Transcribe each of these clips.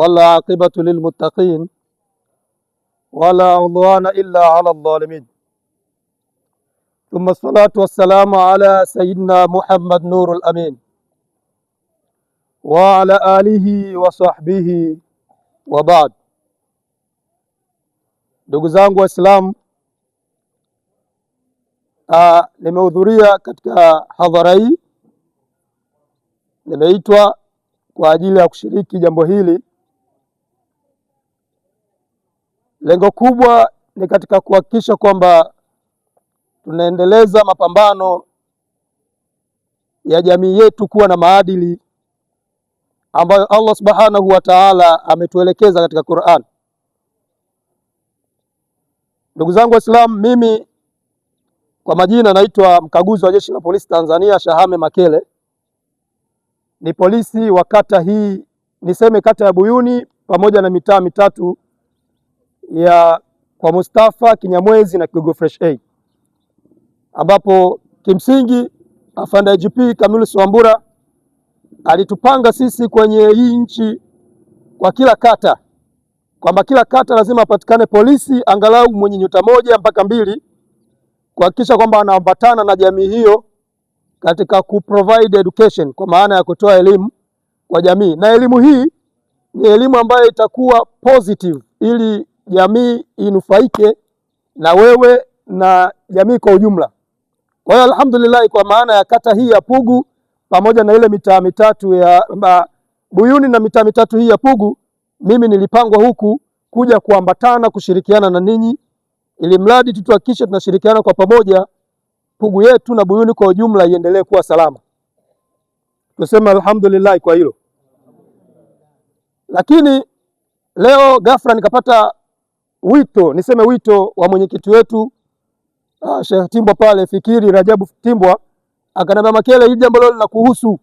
والعاقبة للمتقين ولا عدوان إلا على الظالمين. ثم الصلاة والسلام على سيدنا محمد نور الأمين وعلى آله وصحبه وبعد. Ndugu zangu Waislamu, nimehudhuria katika hadhara hii, nimeitwa kwa ajili ya kushiriki jambo hili. Lengo kubwa ni katika kuhakikisha kwamba tunaendeleza mapambano ya jamii yetu kuwa na maadili ambayo Allah Subhanahu wa Ta'ala ametuelekeza katika Qur'an. Ndugu zangu Waislamu, mimi kwa majina naitwa mkaguzi wa Jeshi la Polisi Tanzania Shahame Makele. Ni polisi wa kata hii, niseme kata ya Buyuni pamoja na mitaa mitatu ya kwa Mustafa, Kinyamwezi na Kigogo Fresh A, ambapo kimsingi afande IGP Kamil Swambura alitupanga sisi kwenye hii nchi kwa kila kata kwamba kila kata lazima apatikane polisi angalau mwenye nyota 1 mpaka 2 kuhakikisha kwamba anaambatana na jamii hiyo katika kuprovide education, kwa maana ya kutoa elimu kwa jamii, na elimu hii ni elimu ambayo itakuwa positive ili jamii inufaike na wewe na jamii kwa ujumla. Kwa hiyo alhamdulillah, kwa maana ya kata hii ya Pugu pamoja na ile mitaa mitatu ya Buyuni na mitaa mitatu hii ya Pugu, mimi nilipangwa huku kuja kuambatana kushirikiana na ninyi, ili mradi tuhakikishe tunashirikiana kwa pamoja Pugu yetu na Buyuni kwa ujumla iendelee kuwa salama. Tuseme alhamdulillah kwa hilo. Lakini leo ghafla nikapata wito, niseme wito wa mwenyekiti wetu Sheikh Timbwa pale, Fikiri Rajabu Timbwa, akaniambia Makele, hili jambo leo linakuhusu,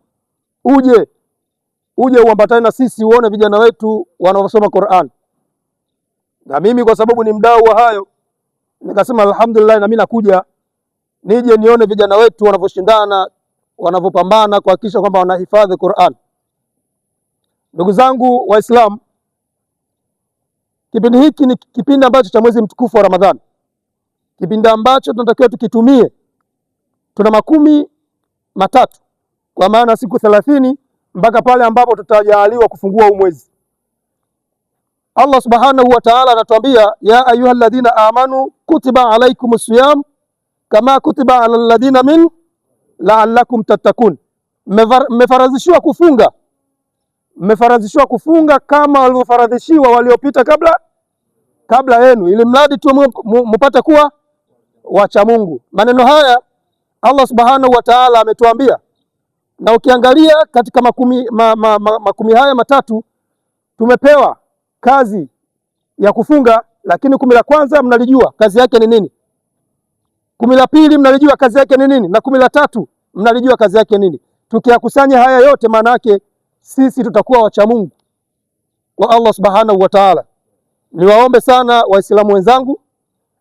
uje uambatane na sisi uone vijana wetu wanaosoma Qur'an. Na mimi kwa sababu ni mdau wa hayo nikasema alhamdulillah, na mimi nakuja nije nione vijana wetu wanavyoshindana, wanavyopambana kuhakikisha kwamba wanahifadhi Qur'an. Ndugu zangu Waislamu, kipindi hiki ni kipindi ambacho cha mwezi mtukufu wa Ramadhani, kipindi ambacho tunatakiwa tukitumie. Tuna 13 kwa maana siku 30 mpaka pale ambapo tutajaliwa kufungua huu mwezi. Allah Subhanahu wa Ta'ala anatuambia, ya ayyuhalladhina amanu kutiba alaykumus siyam kama kutiba alal ladina min la'allakum tattaqun. Mmefaradhishiwa kufunga, mmefaradhishiwa kufunga kama walivyofaradhishiwa waliopita kabla yenu, ili mradi tu mpate kuwa wacha Mungu. Maneno haya Allah Subhanahu wa Ta'ala ametuambia, na ukiangalia katika makumi haya matatu tumepewa kazi ya kufunga, lakini 10 la kwanza mnalijua kazi yake ni nini, 10 la pili mnalijua kazi yake ni nini, na 10 la tatu mnalijua kazi yake nini. Tukiyakusanya haya yote, maana yake sisi tutakuwa wacha Mungu kwa Allah Subhanahu wa Ta'ala. Niwaombe sana Waislamu wenzangu,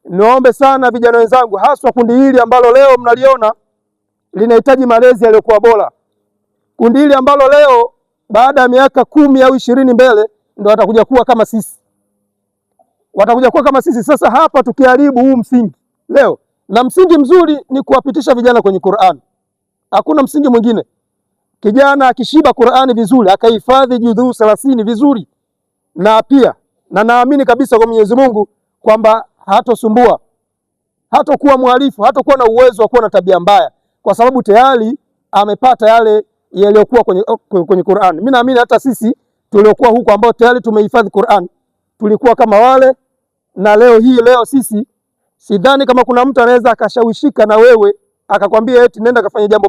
niwaombe sana vijana wenzangu, haswa kundi hili ambalo leo mnaliona linahitaji malezi yaliyokuwa bora. Kundi hili ambalo leo baada ya miaka 10 au 20 mbele ndio watakuja kuwa kama sisi. Watakuja kuwa kama sisi. Sasa hapa tukiharibu huu msingi leo, na msingi mzuri ni kuwapitisha vijana kwenye Qur'an. Hakuna msingi mwingine. Kijana akishiba Qur'ani vizuri, akahifadhi juzuu 30 vizuri, na pia na naamini kabisa kwa Mwenyezi Mungu kwamba hatosumbua, hatakuwa mhalifu, hatakuwa na uwezo wa kuwa na tabia mbaya, kwa sababu tayari amepata yale yaliyokuwa kwenye Qur'an. Mimi naamini hata sisi tuliokuwa huko ambao tayari tumehifadhi Qur'an tulikuwa kama wale, na leo sisi sidhani kama kuna mtu anaweza akashawishika na wewe akakwambia eti nenda kafanya jambo